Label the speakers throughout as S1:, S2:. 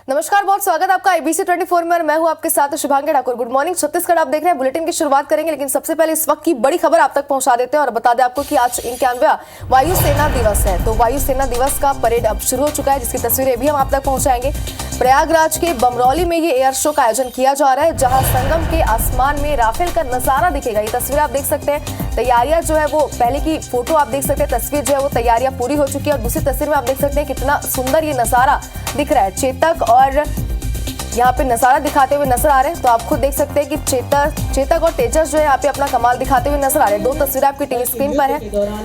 S1: नमस्कार, बहुत स्वागत आपका IBC 24 में और मैं हूं आपके साथ शुभांगी ठाकुर। गुड मॉर्निंग छत्तीसगढ़, आप देख रहे हैं। बुलेटिन की शुरुआत करेंगे, लेकिन सबसे पहले इस वक्त की बड़ी खबर आप तक पहुंचा देते हैं और बता दें आपको कि आज 91वां वायु सेना दिवस है। तो वायु सेना दिवस का परेड अब शुरू हो चुका है, जिसकी तस्वीरें भी हम आप तक पहुंचाएंगे। प्रयागराज के बमरौली में ये एयर शो का आयोजन किया जा रहा है, जहां संगम के आसमान में राफेल का नजारा दिखेगा। ये तस्वीर आप देख सकते हैं। तैयारियां जो है वो पहले की फोटो आप देख सकते हैं, तस्वीर जो है वो तैयारियां पूरी हो चुकी है। और दूसरी तस्वीर में आप देख सकते हैं कितना सुंदर ये नजारा दिख रहा है। चेतक और यहाँ पे नजारा दिखाते हुए नजर आ रहे हैं। तो आप खुद देख सकते हैं कि चेतक और तेजस जो है यहाँ पे अपना कमाल दिखाते हुए नजर आ रहे हैं। दो तस्वीरें आपकी टीवी स्क्रीन पर है।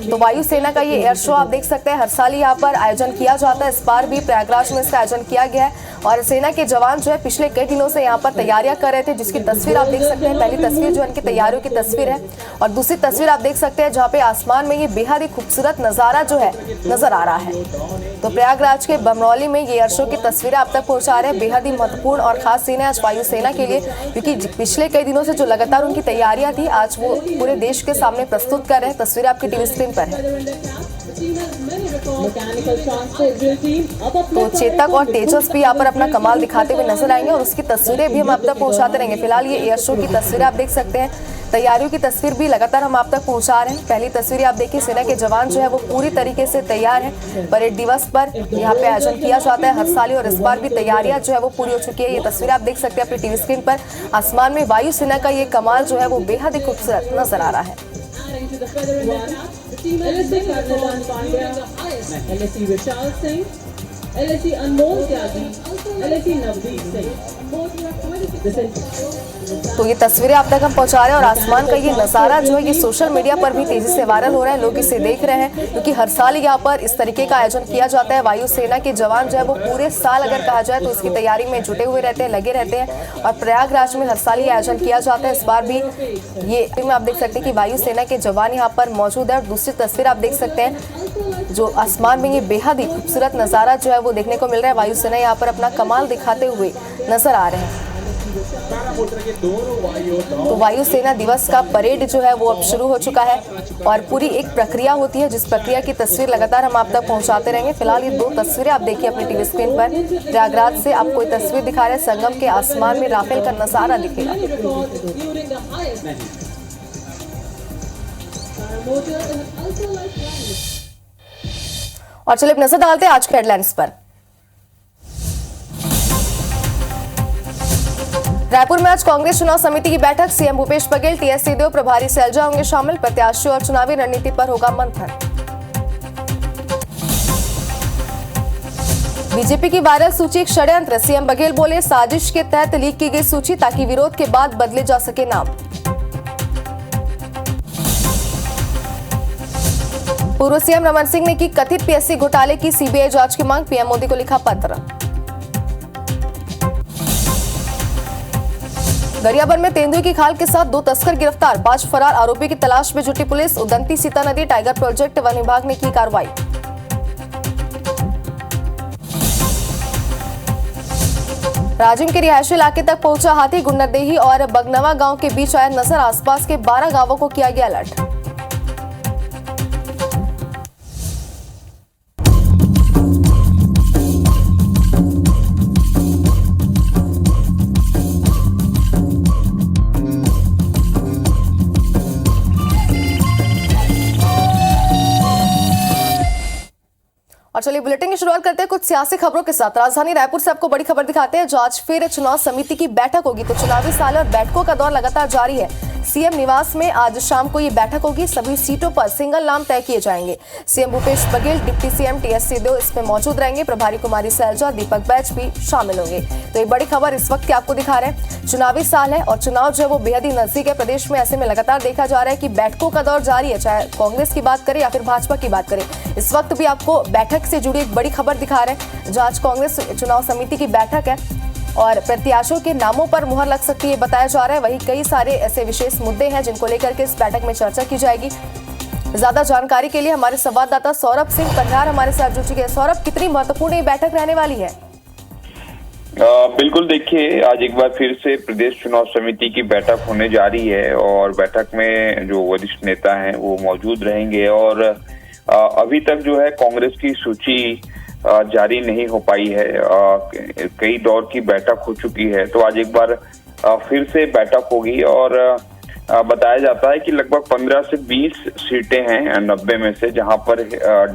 S1: तो वायु सेना का ये एयर शो आप देख सकते हैं, हर साल यहाँ पर आयोजन किया जाता है। इस बार भी प्रयागराज में इसका आयोजन किया गया है और सेना के जवान जो है पिछले कई दिनों से यहाँ पर तैयारियां कर रहे थे, जिसकी तस्वीर आप देख सकते हैं। पहली तस्वीर जो इनकी तैयारियों की तस्वीर है और दूसरी तस्वीर आप देख सकते हैं जहाँ पे आसमान में ये बेहद ही खूबसूरत नजारा जो है नजर आ रहा है। तो प्रयागराज के बमरौली में ये एयर शो की तस्वीरें आप तक पहुंचा रहे हैं। बेहद ही महत्वपूर्ण और खास दिन है आज वायु सेना के लिए, क्योंकि पिछले कई दिनों से जो लगातार उनकी तैयारियां थी, आज वो पूरे देश के सामने प्रस्तुत कर रहे हैं। तस्वीरें आपकी टीवी स्क्रीन पर है। तो चेतक और तेजस भी यहाँ पर अपना कमाल दिखाते हुए नजर आएंगे और उसकी तस्वीरें भी हम आप तक पहुंचाते रहेंगे। फिलहाल ये एयर शो की तस्वीरें आप देख सकते हैं, तैयारियों की तस्वीर भी लगातार हम आप तक पहुंचा रहे हैं। पहली तस्वीर आप देखिए, सेना के जवान जो है वो पूरी तरीके से तैयार है। परेड दिवस पर यहाँ पे आयोजन किया जाता है हर साल, और इस बार भी तैयारियां जो है वो पूरी हो चुकी है। ये तस्वीर आप देख सकते हैं अपनी टीवी स्क्रीन पर। आसमान में वायु सेना का ये कमाल जो है वो बेहद ही खूबसूरत नजर आ रहा है।
S2: LSE अनमोल त्यागी, LSE नवदीप सिंह।
S1: तो ये तस्वीरें आप तक हम पहुंचा रहे हैं और आसमान का ये नजारा जो है ये सोशल मीडिया पर भी तेजी से वायरल हो रहा है। लोग इसे देख रहे हैं, क्योंकि हर साल यहाँ पर इस तरीके का आयोजन किया जाता है। वायु सेना के जवान जो है वो पूरे साल अगर कहा जाए तो इसकी तैयारी में जुटे हुए रहते हैं, लगे रहते हैं। और प्रयागराज में हर साल ये आयोजन किया जाता है। इस बार भी ये आप देख सकते हैं कि वायु सेना के जवान यहाँ पर मौजूद है। और दूसरी तस्वीर आप देख सकते हैं, जो आसमान में ये बेहद ही खूबसूरत नजारा जो है वो देखने को मिल रहा है। वायु सेना यहाँ पर अपना कमाल दिखाते हुए नजर आ रहे हैं। तो वायु सेना दिवस का परेड जो है वो अब शुरू हो चुका है और पूरी एक प्रक्रिया होती है, जिस प्रक्रिया की तस्वीर लगातार हम आप तक पहुंचाते रहेंगे। फिलहाल ये दो तस्वीरें आप देखिए अपनी टीवी स्क्रीन पर। प्रयागराज से आपको ये तस्वीर दिखा रहे हैं, संगम के आसमान में राफेल का नजारा दिखेगा। और चलिए नजर डालते हैं आज के हेडलाइंस पर। रायपुर में आज कांग्रेस चुनाव समिति की बैठक। सीएम भूपेश बघेल, टीएस सिंहदेव, प्रभारी सैलजा होंगे शामिल। प्रत्याशियों और चुनावी रणनीति पर होगा मंथन। बीजेपी की वायरल सूची एक षड्यंत्र। सीएम बघेल बोले, साजिश के तहत लीक की गई सूची ताकि विरोध के बाद बदले जा सके नाम। पूर्व सीएम रमन सिंह ने की कथित पीएससी घोटाले की सीबीआई जांच की मांग। पीएम मोदी को लिखा पत्र। गरियाबंद में तेंदुए की खाल के साथ 2 तस्कर गिरफ्तार। 5 फरार आरोपियों की तलाश में जुटी पुलिस। उदंती सीता नदी टाइगर प्रोजेक्ट वन विभाग ने की कार्रवाई। राजिम के रिहायशी इलाके तक पहुंचा हाथी। गुन्नरदेही और बगनवा गांव के बीच आया नजर। आसपास के 12 गांवों को किया गया अलर्ट। और चलिए बुलेटिन की शुरुआत करते हैं कुछ सियासी खबरों के साथ। राजधानी रायपुर से आपको बड़ी खबर दिखाते हैं, जो आज फिर चुनाव समिति की बैठक होगी। तो चुनावी साल और बैठकों का दौर लगातार जारी है। सीएम निवास में आज शाम को ये बैठक होगी। सभी सीटों पर सिंगल नाम तय किए जाएंगे। CM Bhupesh Baghel, deputy CM TS Singhdeo इसमें मौजूद रहेंगे। प्रभारी कुमारी सैलजा, दीपक बैच भी शामिल होंगे। तो ये बड़ी खबर इस वक्त की आपको दिखा रहे हैं। चुनावी साल है और चुनाव जो है वो बेहद ही नजदीक है प्रदेश में। ऐसे में लगातार देखा जा रहा है कि बैठकों का दौर जारी है, चाहे कांग्रेस की बात करें या फिर भाजपा की बात करें। इस वक्त भी आपको बैठक से जुड़ी एक बड़ी खबर दिखा रहे हैं, जहां आज कांग्रेस चुनाव समिति की बैठक है और प्रत्याशियों के नामों पर मुहर लग सकती है बताया जा रहा है। वहीं कई सारे ऐसे विशेष मुद्दे हैं जिनको लेकर के इस बैठक में चर्चा की जाएगी। ज्यादा जानकारी के लिए हमारे संवाददाता सौरभ सिंह पंधार हमारे साथ जुड़ चुके हैं। सौरभ, कितनी महत्वपूर्ण ये बैठक रहने वाली है?
S3: बिल्कुल, देखिए आज एक बार फिर से प्रदेश चुनाव समिति की बैठक होने जा रही है और बैठक में जो वरिष्ठ नेता हैं वो मौजूद रहेंगे। और अभी तक जो है कांग्रेस की सूची जारी नहीं हो पाई है। कई दौर की बैठक हो चुकी है, तो आज एक बार फिर से बैठक होगी और बताया जाता है कि लगभग 15 से 20 सीटें हैं 90 में से, जहां पर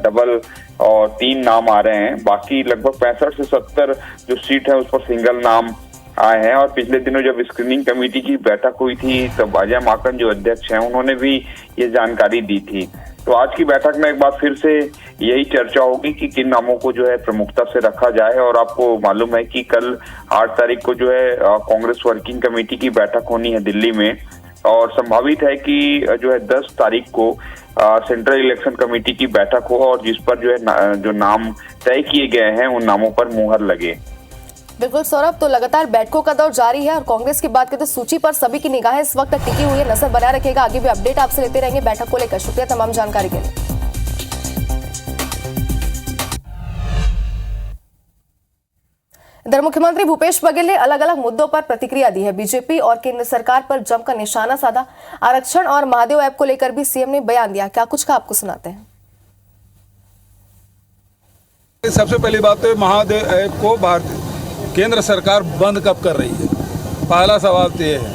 S3: डबल और 3 नाम आ रहे हैं। बाकी लगभग 65 से 70 जो सीट है उस पर सिंगल नाम आए हैं। और पिछले दिनों जब स्क्रीनिंग कमेटी की बैठक हुई थी तब अजय माकन जो अध्यक्ष हैं उन्होंने भी ये जानकारी दी थी। तो आज की बैठक में एक बार फिर से यही चर्चा होगी कि किन नामों को जो है प्रमुखता से रखा जाए। और आपको मालूम है कि कल 8 तारीख को जो है कांग्रेस वर्किंग कमेटी की बैठक होनी है दिल्ली में, और संभावित है कि जो है 10 तारीख को सेंट्रल इलेक्शन कमेटी की बैठक हो और जिस पर जो है जो नाम तय किए गए हैं उन नामों पर मुहर लगे।
S1: बिल्कुल सौरभ, तो लगातार बैठकों का दौर जारी है और कांग्रेस की बात करें तो सूची पर सभी की निगाहें इस वक्त टिकी हुई है। नजर बनाए रखिएगा, आगे भी अपडेट आपसे लेते रहेंगे बैठक को लेकर। शुक्रिया तमाम जानकारी के लिए। इधर मुख्यमंत्री भूपेश बघेल ने अलग अलग मुद्दों पर प्रतिक्रिया दी है। बीजेपी और केंद्र सरकार पर जमकर निशाना साधा। आरक्षण और महादेव ऐप को लेकर भी सीएम ने बयान दिया। क्या कुछ का आपको सुनाते हैं।
S4: सबसे पहली बात तो महादेव ऐप को केंद्र सरकार बंद कब कर रही है, पहला सवाल तो ये है।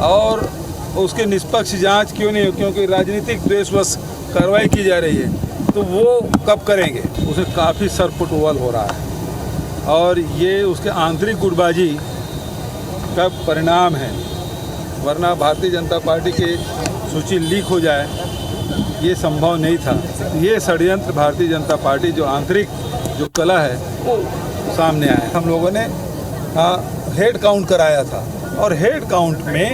S4: और उसकी निष्पक्ष जांच क्यों नहीं हो, क्योंकि राजनीतिक द्वेषवश कार्रवाई की जा रही है, तो वो कब करेंगे। उसे काफ़ी सरपुटवल हो रहा है और ये उसके आंतरिक गुटबाजी का परिणाम है। वरना भारतीय जनता पार्टी की सूची लीक हो जाए ये संभव नहीं था। ये षड्यंत्र भारतीय जनता पार्टी जो आंतरिक जो कला है वो सामने आया। हम लोगों ने हेड काउंट कराया था और हेड काउंट में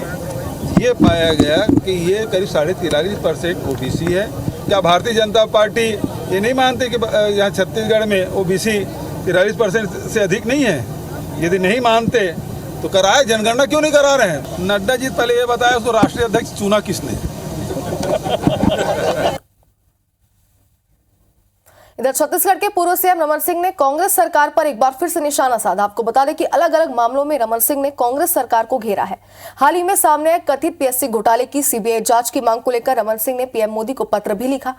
S4: ये पाया गया कि ये करीब 43.5% ओबीसी है। क्या भारतीय जनता पार्टी ये नहीं मानती कि यहाँ छत्तीसगढ़ में ओबीसी 43% से अधिक नहीं है? यदि नहीं मानते तो कराए, जनगणना क्यों नहीं करा रहे हैं? नड्डा जी पहले ये बताया उसको राष्ट्रीय अध्यक्ष चुना किसने?
S1: इधर छत्तीसगढ़ के पूर्व सीएम रमन सिंह ने कांग्रेस सरकार पर एक बार फिर से निशाना साधा। आपको बता दें कि अलग अलग मामलों में रमन सिंह ने कांग्रेस सरकार को घेरा है। हाल ही में सामने आए कथित पीएससी घोटाले की सीबीआई जांच की मांग को लेकर रमन सिंह ने पीएम मोदी को पत्र भी लिखा।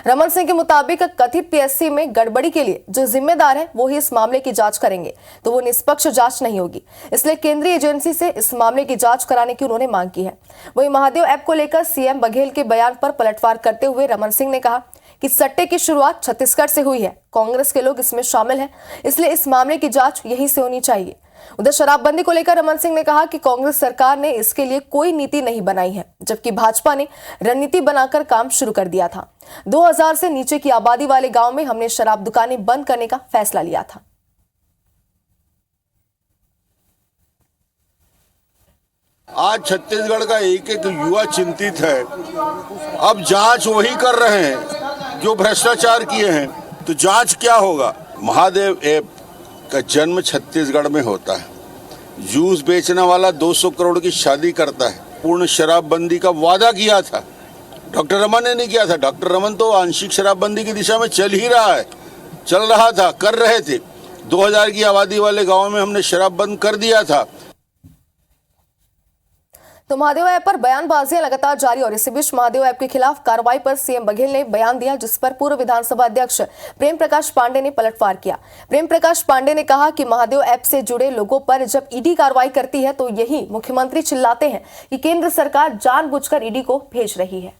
S1: रमन सिंह के मुताबिक कथित पीएससी में गड़बड़ी के लिए जो जिम्मेदार है वो ही इस मामले की जांच करेंगे, तो वो निष्पक्ष जांच नहीं होगी। इसलिए केंद्रीय एजेंसी से इस मामले की जांच कराने की उन्होंने मांग की है। वहीं महादेव ऐप को लेकर सीएम बघेल के बयान पर पलटवार करते हुए रमन सिंह ने कहा कि सट्टे की शुरुआत छत्तीसगढ़ से हुई है, कांग्रेस के लोग इसमें शामिल हैं, इसलिए इस मामले की जांच यहीं से होनी चाहिए। उधर शराबबंदी को लेकर रमन सिंह ने कहा कि कांग्रेस सरकार ने इसके लिए कोई नीति नहीं बनाई है, जबकि भाजपा ने रणनीति बनाकर काम शुरू कर दिया था। 2000 से नीचे की आबादी वाले गांव में हमने शराब दुकानें बंद करने का फैसला लिया था।
S5: आज छत्तीसगढ़ का एक एक युवा चिंतित है। अब जांच वही कर रहे हैं जो भ्रष्टाचार किए हैं, तो जांच क्या होगा? महादेव ऐप का जन्म छत्तीसगढ़ में होता है। जूस बेचने वाला 200 करोड़ की शादी करता है। पूर्ण शराबबंदी का वादा किया था, डॉक्टर रमन ने नहीं किया था। डॉक्टर रमन तो आंशिक शराबबंदी की दिशा में चल ही रहा है, चल रहा था, कर रहे थे। 2000 की आबादी वाले गाँव में हमने शराब बंद कर दिया था।
S1: तो महादेव ऐप पर बयानबाजियां लगातार जारी और इसी बीच महादेव ऐप के खिलाफ कार्रवाई पर सीएम बघेल ने बयान दिया, जिस पर पूर्व विधानसभा अध्यक्ष प्रेम प्रकाश पांडे ने पलटवार किया। प्रेम प्रकाश पांडे ने कहा कि महादेव ऐप से जुड़े लोगों पर जब ईडी कार्रवाई करती है तो यही मुख्यमंत्री चिल्लाते हैं कि केंद्र सरकार जानबूझकर ईडी को भेज रही है।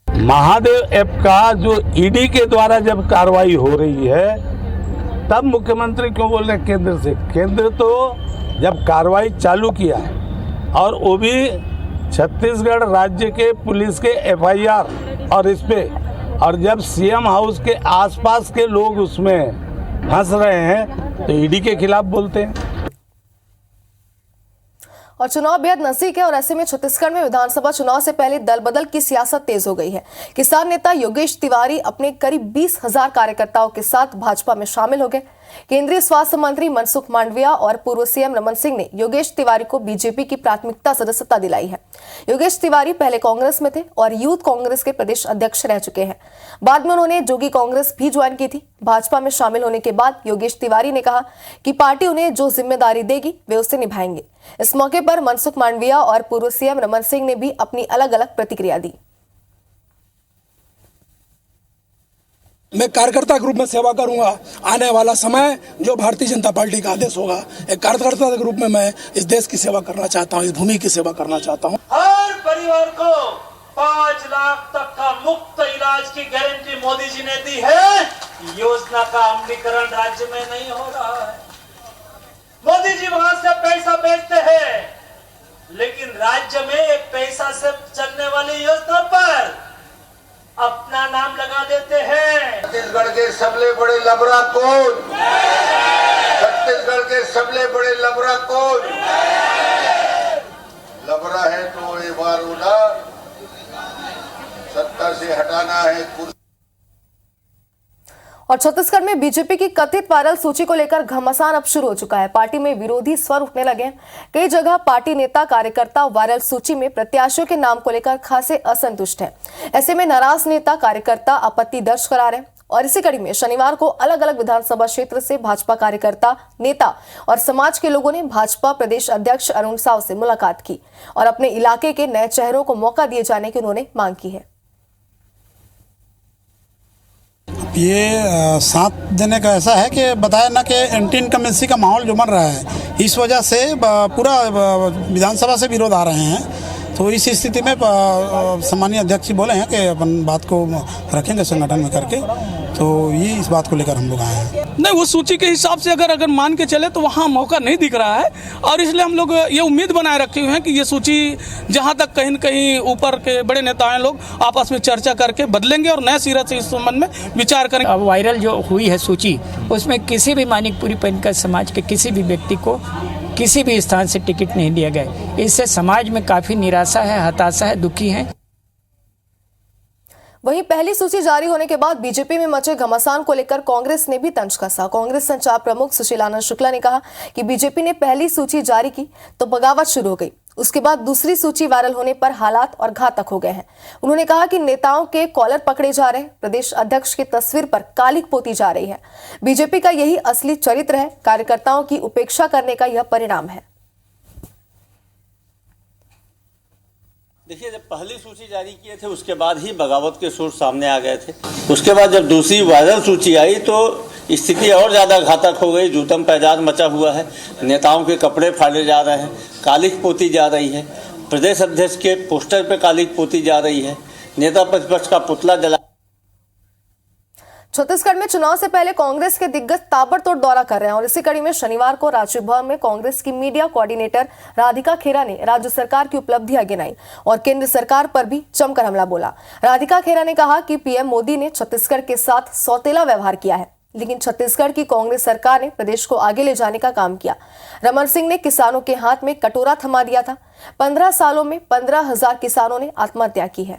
S6: महादेव ऐप का जो ईडी के द्वारा जब कार्रवाई हो रही है तब मुख्यमंत्री क्यों बोल रहे हैं केंद्र से? केंद्र तो जब कार्रवाई चालू किया है और वो भी छत्तीसगढ़ राज्य के पुलिस के एफआईआर और इस पे, और जब सीएम हाउस के आसपास के लोग उसमें फंस रहे हैं तो ईडी के खिलाफ बोलते हैं।
S1: और चुनाव बेहद नजदीक है और ऐसे में छत्तीसगढ़ में विधानसभा चुनाव से पहले दल बदल की सियासत तेज हो गई है। किसान नेता योगेश तिवारी अपने करीब 20,000 कार्यकर्ताओं के साथ भाजपा में शामिल हो गए। केंद्रीय स्वास्थ्य मंत्री मनसुख मांडविया और पूर्व सीएम रमन सिंह ने योगेश तिवारी को बीजेपी की प्राथमिकता सदस्यता दिलाई है। योगेश तिवारी पहले कांग्रेस में थे और यूथ कांग्रेस के प्रदेश अध्यक्ष रह चुके हैं। बाद में उन्होंने जोगी कांग्रेस भी ज्वाइन की थी। भाजपा में शामिल होने के बाद योगेश तिवारी ने कहा कि पार्टी उन्हें जो जिम्मेदारी देगी वे उसे निभाएंगे। इस मौके पर मनसुख मांडविया और पूर्व सीएम रमन सिंह ने भी अपनी अलग अलग प्रतिक्रिया दी।
S7: मैं कार्यकर्ता के रूप में सेवा करूंगा। आने वाला समय जो भारतीय जनता पार्टी का आदेश होगा, एक कार्यकर्ता के रूप में मैं इस देश की सेवा करना चाहता हूं, इस भूमि की सेवा करना चाहता हूं।
S8: हर परिवार को 5 लाख तक का मुफ्त इलाज की गारंटी मोदी जी ने दी है। योजना का अमलीकरण राज्य में नहीं हो रहा है। मोदी जी वहां से पैसा भेजते हैं, लेकिन राज्य में एक पैसा से चलने वाली योजना पर अपना नाम लगा देते हैं।
S5: छत्तीसगढ़ के सबले बड़े लबरा कौन? छत्तीसगढ़ के सबले बड़े लबरा कौन? लबरा है तो एक बार उड़ा सत्ता से हटाना है।
S1: और छत्तीसगढ़ में बीजेपी की कथित वायरल सूची को लेकर घमासान अब शुरू हो चुका है। पार्टी में विरोधी स्वर उठने लगे हैं। कई जगह पार्टी नेता कार्यकर्ता वायरल सूची में प्रत्याशियों के नाम को लेकर खासे असंतुष्ट हैं। ऐसे में नाराज नेता कार्यकर्ता आपत्ति दर्ज करा रहे हैं। और इसी कड़ी में शनिवार को अलग अलग विधानसभा क्षेत्र से भाजपा कार्यकर्ता, नेता और समाज के लोगों ने भाजपा प्रदेश अध्यक्ष अरुण साव से मुलाकात की और अपने इलाके के नए चेहरों को मौका दिए जाने की उन्होंने मांग की है।
S9: ये 7 देने का ऐसा है कि बताया ना कि एंटी इनकमेंसी का माहौल जो बन रहा है, इस वजह से पूरा विधानसभा से विरोध आ रहे हैं। तो इस स्थिति में सम्मानीय अध्यक्ष जी बोले हैं कि अपन बात को रखेंगे संगठन में करके, तो ये इस बात को लेकर हम लोग आए हैं।
S7: नहीं, वो सूची के हिसाब से अगर मान के चले तो वहाँ मौका नहीं दिख रहा है, और इसलिए हम लोग ये उम्मीद बनाए रखे हुए हैं कि ये सूची जहाँ तक कहीं न कहीं ऊपर के बड़े नेता हैं, लोग आपस में चर्चा करके बदलेंगे और नए सिरे से इस संबंध में विचार करेंगे।
S10: अब वायरल जो हुई है सूची, उसमें किसी भी मानिकपुरी पंचायत समाज के किसी भी व्यक्ति को किसी भी स्थान से टिकट नहीं दिया गया। इससे समाज में काफी निराशा है, हताशा है, दुखी है।
S1: वहीं पहली सूची जारी होने के बाद बीजेपी में मचे घमासान को लेकर कांग्रेस ने भी तंज कसा। कांग्रेस संचार प्रमुख सुशीलानंद शुक्ला ने कहा कि बीजेपी ने पहली सूची जारी की तो बगावत शुरू हो गई, उसके बाद दूसरी सूची वायरल होने पर हालात और घातक हो गए हैं। उन्होंने कहा कि नेताओं के कॉलर पकड़े जा रहे हैं, प्रदेश अध्यक्ष की तस्वीर पर कालिक पोती जा रही है। बीजेपी का यही असली चरित्र है, कार्यकर्ताओं की उपेक्षा करने का यह परिणाम है।
S11: देखिए, जब पहली सूची जारी किए थे उसके बाद ही बगावत के सुर सामने आ गए थे। उसके बाद जब दूसरी वायरल सूची आई तो स्थिति और ज़्यादा घातक हो गई। जूतम पैजाद मचा हुआ है, नेताओं के कपड़े फाड़े जा रहे हैं, कालिक पोती जा रही है, प्रदेश अध्यक्ष के पोस्टर पे कालिक पोती जा रही है, नेता प्रतिपक्ष का पुतला जला।
S1: छत्तीसगढ़ में चुनाव से पहले कांग्रेस के दिग्गज ताबड़तोड़ दौरा कर रहे हैं और इसी कड़ी में शनिवार को राज्य भर में कांग्रेस की मीडिया कोऑर्डिनेटर राधिका खेरा ने राज्य सरकार की उपलब्धियां गिनाई और केंद्र सरकार पर भी जमकर हमला बोला। राधिका खेरा ने कहा कि पीएम मोदी ने छत्तीसगढ़ के साथ सौतेला व्यवहार किया है, लेकिन छत्तीसगढ़ की कांग्रेस सरकार ने प्रदेश को आगे ले जाने का काम किया। रमन सिंह ने किसानों के हाथ में कटोरा थमा दिया था। 15 सालों में 15,000 किसानों ने आत्महत्या की है।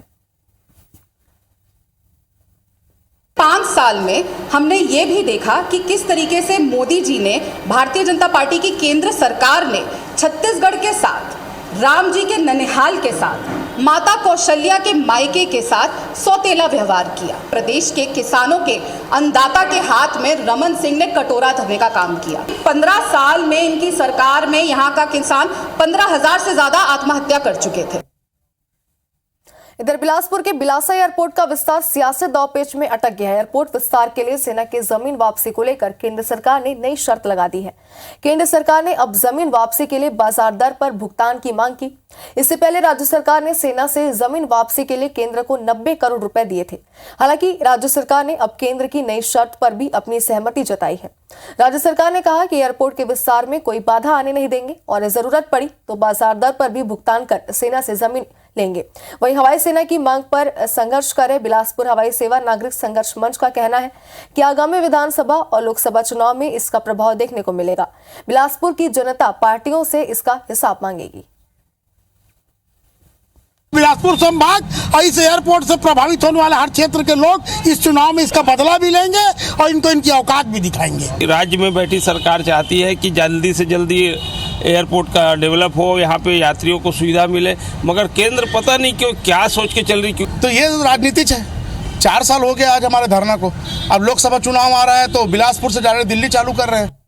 S12: 5 साल में हमने ये भी देखा कि किस तरीके से मोदी जी ने, भारतीय जनता पार्टी की केंद्र सरकार ने छत्तीसगढ़ के साथ, राम जी के ननिहाल के साथ, माता कौशल्या के मायके के साथ सौतेला व्यवहार किया। प्रदेश के किसानों के अन्नदाता के हाथ में रमन सिंह ने कटोरा धरने का काम किया। 15 साल में इनकी सरकार में यहाँ का किसान 15,000 से ज्यादा आत्महत्या कर चुके थे।
S1: इधर बिलासपुर के बिलासा एयरपोर्ट का विस्तार सियासी दांवपेच में अटक गया है। एयरपोर्ट विस्तार के लिए सेना के जमीन वापसी को लेकर केंद्र सरकार ने नई शर्त लगा दी है। केंद्र सरकार ने अब जमीन वापसी के लिए बाजार दर पर भुगतान की मांग की। इससे पहले राज्य सरकार ने सेना से जमीन वापसी के लिए केंद्र को 90 करोड़ रुपए दिए थे। हालांकि राज्य सरकार ने अब केंद्र की नई शर्त पर भी अपनी सहमति जताई है। राज्य सरकार ने कहा कि एयरपोर्ट के विस्तार में कोई बाधा आने नहीं देंगे और जरूरत पड़ी तो बाजार दर पर भी भुगतान कर सेना से जमीन लेंगे। वहीं हवाई सेना की मांग पर संघर्ष कर रहे बिलासपुर हवाई सेवा नागरिक संघर्ष मंच का कहना है कि आगामी विधानसभा और लोकसभा चुनाव में इसका प्रभाव देखने को मिलेगा। बिलासपुर की जनता पार्टियों से इसका हिसाब मांगेगी।
S9: बिलासपुर संभाग और इस एयरपोर्ट से प्रभावित होने वाले हर क्षेत्र के लोग इस चुनाव में इसका बदला भी लेंगे और इनको इनकी औकात भी दिखाएंगे।
S6: राज्य में बैठी सरकार चाहती है कि जल्दी से जल्दी एयरपोर्ट का डेवलप हो, यहाँ पे यात्रियों को सुविधा मिले, मगर केंद्र पता नहीं क्यों क्या सोच के चल रही क्यों।
S9: तो ये राजनीति है। 4 साल हो गया आज हमारे धरना को। अब लोकसभा चुनाव आ रहा है तो बिलासपुर से जा रहे दिल्ली चालू कर रहे हैं।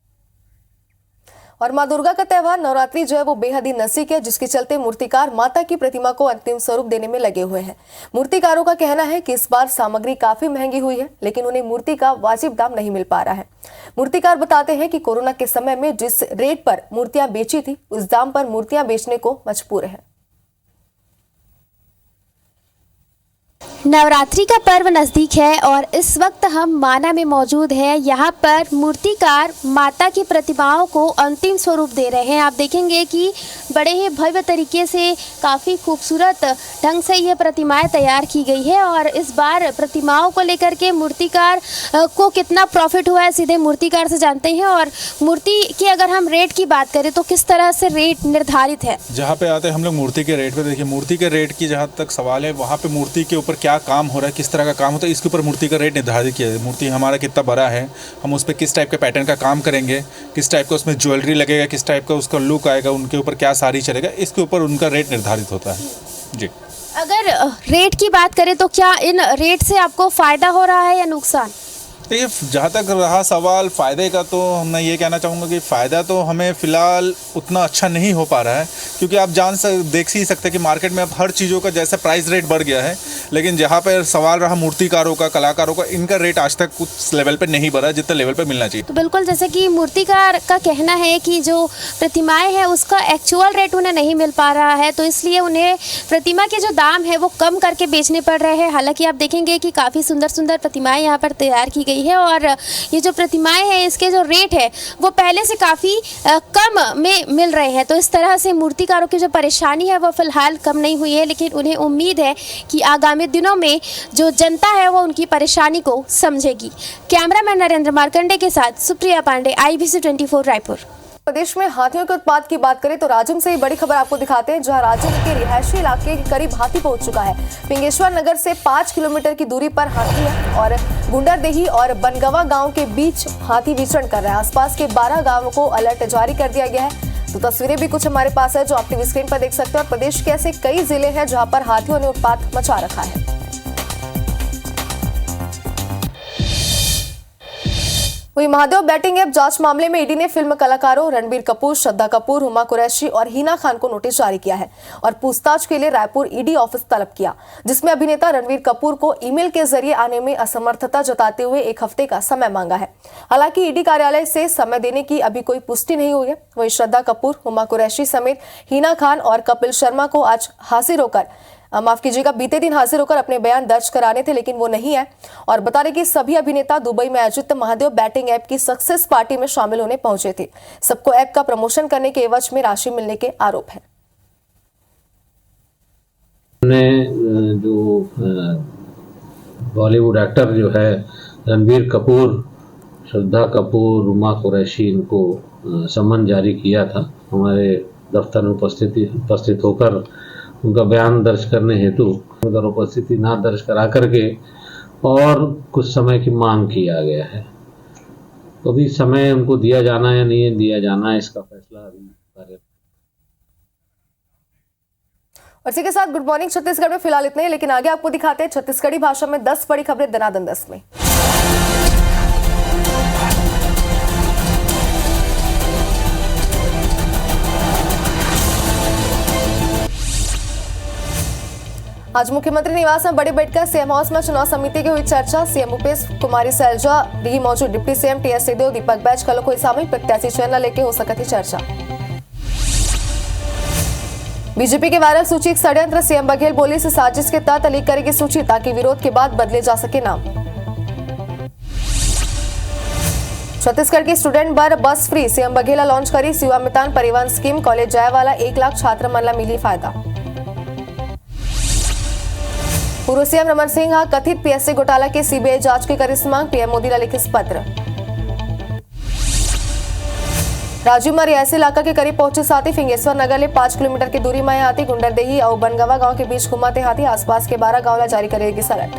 S1: और मां दुर्गा का त्यौहार नवरात्रि जो है वो बेहद ही नज़दीक है, जिसके चलते मूर्तिकार माता की प्रतिमा को अंतिम स्वरूप देने में लगे हुए हैं। मूर्तिकारों का कहना है कि इस बार सामग्री काफी महंगी हुई है, लेकिन उन्हें मूर्ति का वाजिब दाम नहीं मिल पा रहा है। मूर्तिकार बताते हैं कि कोरोना के समय में जिस रेट पर मूर्तियां बेची थी, उस दाम पर मूर्तियां बेचने को मजबूर है।
S13: नवरात्रि का पर्व नज़दीक है और इस वक्त हम माना में मौजूद हैं। यहाँ पर मूर्तिकार माता की प्रतिमाओं को अंतिम स्वरूप दे रहे हैं। आप देखेंगे कि बड़े ही भव्य तरीके से काफ़ी खूबसूरत ढंग से ये प्रतिमाएं तैयार की गई है और इस बार प्रतिमाओं को लेकर के मूर्तिकार को कितना प्रॉफिट हुआ है सीधे मूर्तिकार से जानते हैं। और मूर्ति की अगर हम रेट की बात करें तो किस तरह से रेट निर्धारित है?
S14: जहाँ पे आते हैं हम लोग मूर्ति के रेट पे, देखिए मूर्ति के रेट की जहाँ तक सवाल है, वहाँ पे मूर्ति के ऊपर क्या काम हो रहा है, किस तरह का काम होता है, इसके ऊपर मूर्ति का रेट निर्धारित किया है। मूर्ति हमारा कितना बड़ा है, हम उस पर किस टाइप के पैटर्न का काम करेंगे, किस टाइप का उसमें ज्वेलरी लगेगा, किस टाइप का उसका लुक आएगा, उनके ऊपर क्या साड़ी चलेगा, इसके ऊपर उनका रेट निर्धारित होता है जी।
S13: अगर रेट की बात करें तो क्या इन रेट से आपको फ़ायदा हो रहा है या नुकसान?
S14: देखिए, जहाँ तक रहा सवाल फ़ायदे का, तो मैं ये कहना चाहूँगा कि फ़ायदा तो हमें फ़िलहाल उतना अच्छा नहीं हो पा रहा है, क्योंकि आप देख ही सकते हैं कि मार्केट में अब हर चीज़ों का जैसे प्राइस रेट बढ़ गया है। लेकिन जहाँ पर सवाल रहा मूर्तिकारों का, कलाकारों का, इनका रेट आज तक कुछ लेवल पे नहीं बढ़ा जितना लेवल पे मिलना चाहिए।
S13: तो बिल्कुल, जैसे कि मूर्तिकार का कहना है कि जो प्रतिमाएं हैं उसका एक्चुअल रेट उन्हें नहीं मिल पा रहा है, तो इसलिए उन्हें प्रतिमा के जो दाम है वो कम करके बेचने पड़ रहे हैं। हालांकि आप देखेंगे कि काफ़ी सुंदर सुंदर प्रतिमाएं यहाँ पर तैयार की गई है और ये जो प्रतिमाएं हैं इसके जो रेट है वो पहले से काफ़ी कम में मिल रहे हैं। तो इस तरह से मूर्तिकारों की जो परेशानी है वो फिलहाल कम नहीं हुई है, लेकिन उन्हें उम्मीद है कि आगामी दिनों में जो जनता है वो उनकी परेशानी को समझेगी। कैमरामैन नरेंद्र मार्कंडे के साथ सुप्रिया पांडे, IBC 24 रायपुर।
S1: प्रदेश में हाथियों के उत्पात की बात करें तो राजिम से ही बड़ी खबर आपको दिखाते हैं, जहां राजिम के रिहायशी इलाके के करीब हाथी पहुंच चुका है। पिंगेश्वर नगर से 5 किलोमीटर की दूरी पर हाथी है और गुंडरदेही और बनगवा गांव के बीच हाथी विचरण कर रहा है। आसपास के 12 गांवों को अलर्ट जारी कर दिया गया है। तो तस्वीरें भी कुछ हमारे पास है जो आप टीवी स्क्रीन पर देख सकते हैं। और प्रदेश के ऐसे कई जिले हैं जहां पर हाथियों ने उत्पात मचा रखा है। वही महादेव बैटिंग ऐप जांच मामले में ईडी ने फिल्म कलाकारों रणबीर कपूर, श्रद्धा कपूर, हुमा कुरैशी और हिना खान को नोटिस जारी किया है और पूछताछ के लिए रायपुर ईडी ऑफिस तलब किया, जिसमें अभिनेता रणबीर कपूर को ईमेल के जरिए आने में असमर्थता जताते हुए 1 हफ्ते का समय मांगा है। हालांकि ईडी कार्यालय से समय देने की अभी कोई पुष्टि नहीं हुई है। वही श्रद्धा कपूर, हुमा कुरैशी समेत हिना खान और कपिल शर्मा को आज हाजिर होकर बीते दिन हाजिर होकर अपने बयान दर्ज कराने थे, लेकिन वो नहीं है। और बता दें कि सभी अभिनेता दुबई में आयोजित महादेव बैटिंग ऐप की सक्सेस पार्टी में शामिल होने पहुंचे थे। सबको ऐप का प्रमोशन करने के एवज में राशि मिलने के आरोप है।
S15: जो बॉलीवुड एक्टर जो है रणबीर कपूर, श्रद्धा कपूर, रुमा कुरैशी, इनको सम्मन जारी किया था हमारे दफ्तर में उपस्थित होकर उनका बयान दर्ज करने हेतु उधर उपस्थिति ना दर्ज करा करके और कुछ समय की मांग किया गया है। तो अभी समय उनको दिया जाना है या नहीं दिया जाना है, इसका फैसला अभी कार्य।
S1: और इसी के साथ गुड मॉर्निंग छत्तीसगढ़ में फिलहाल इतना ही, लेकिन आगे आपको दिखाते हैं छत्तीसगढ़ी भाषा में 10 बड़ी खबरें दनादन 10 में। आज मुख्यमंत्री निवास में बड़ी बैठक, सीएम हाउस में चुनाव समिति की हुई चर्चा। सीएम भूपेश कुमारी सैलजा रही मौजूद, deputy CM TS Singhdeo, Deepak Baij कल कोई सामूहिक प्रत्याशी चयन लेके हो सकती चर्चा। बीजेपी के वायरल सूची एक षड्यंत्र, सीएम बघेल बोली इस साजिश के तहत लीक करेगी सूची ताकि विरोध के बाद बदले जा सके नाम। छत्तीसगढ़ की स्टूडेंट बस फ्री, सीएम बघेला लॉन्च करी युवा मितान परिवहन स्कीम, कॉलेज जाए वाला 1 लाख छात्र मन ला मिली फायदा। पूर्व सीएम रमन सिंह कथित PSC घोटाला के CBI जांच की करी मांग, पीएम मोदी ने लिखित पत्र। राजीव में रियासी इलाका के करीब पहुंचे साथी, फिंगेश्वर नगर ले 5 किलोमीटर की दूरी में हाथी, गुंडरदेही और बनगवा गांव के बीच घुमाते हाथी, आसपास के 12 गांव ला जारी करेगी सलट।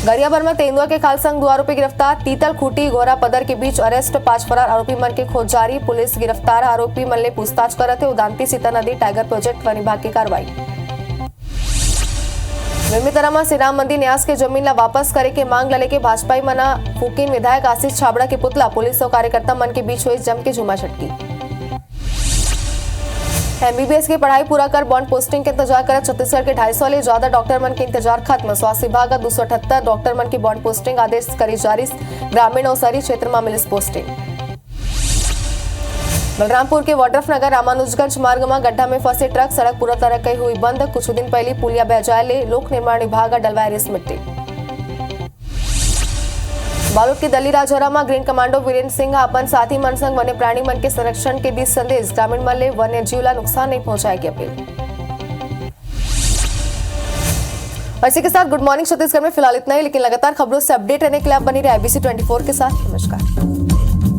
S1: गरियाबंद में तेंदुआ के खालसंग 2 आरोपी गिरफ्तार, तीतल खूटी गोरा पदर के बीच अरेस्ट, 5 फरार आरोपी मन की खोज जारी, पुलिस गिरफ्तार आरोपी मन ले पूछताछ करते। उदांती सीता नदी टाइगर प्रोजेक्ट वन विभाग की कार्रवाई। विमितरामा से राम मंदिर न्यास के जमीन ला वापस करे के मांग लले के भाजपाई मना फूकिन विधायक आशीष छाबड़ा के पुतला पुलिस और कार्यकर्ता मन के बीच हुई जम के झुमाझटकी। एमबीबीएस की पढ़ाई पूरा कर बॉन्ड पोस्टिंग के इंतजार कर छत्तीसगढ़ के 250 ले ज्यादा डॉक्टर मन के इंतजार खत्म। स्वास्थ्य विभाग का 278 डॉक्टर मन की बॉन्ड पोस्टिंग आदेश करी जारी। ग्रामीण और शहरी क्षेत्र में मिली पोस्टिंग। बलरामपुर के वाड्रफनगर रामानुजगंज मार्ग में गड्ढा में फंसे ट्रक सड़क पूरा तरह कई हुई बंद। कुछ दिन पहले पुलिया बह ले लोक निर्माण विभाग डलवाए रिस मिट्टी। बालोद के दली राजौरा में ग्रीन कमांडो वीरेंद्र सिंह अपन साथी मन संग वन्य प्राणी मन के संरक्षण के दी संदेश। ग्रामीण मन ले वन्य जीव ला नुकसान नहीं पहुंचाएगी अपील। इसी के साथ गुड मॉर्निंग छत्तीसगढ़ में फिलहाल इतना ही, लेकिन लगातार खबरों से अपडेट रहने के लिए आप बनी रहे IBC 24 के साथ। नमस्कार।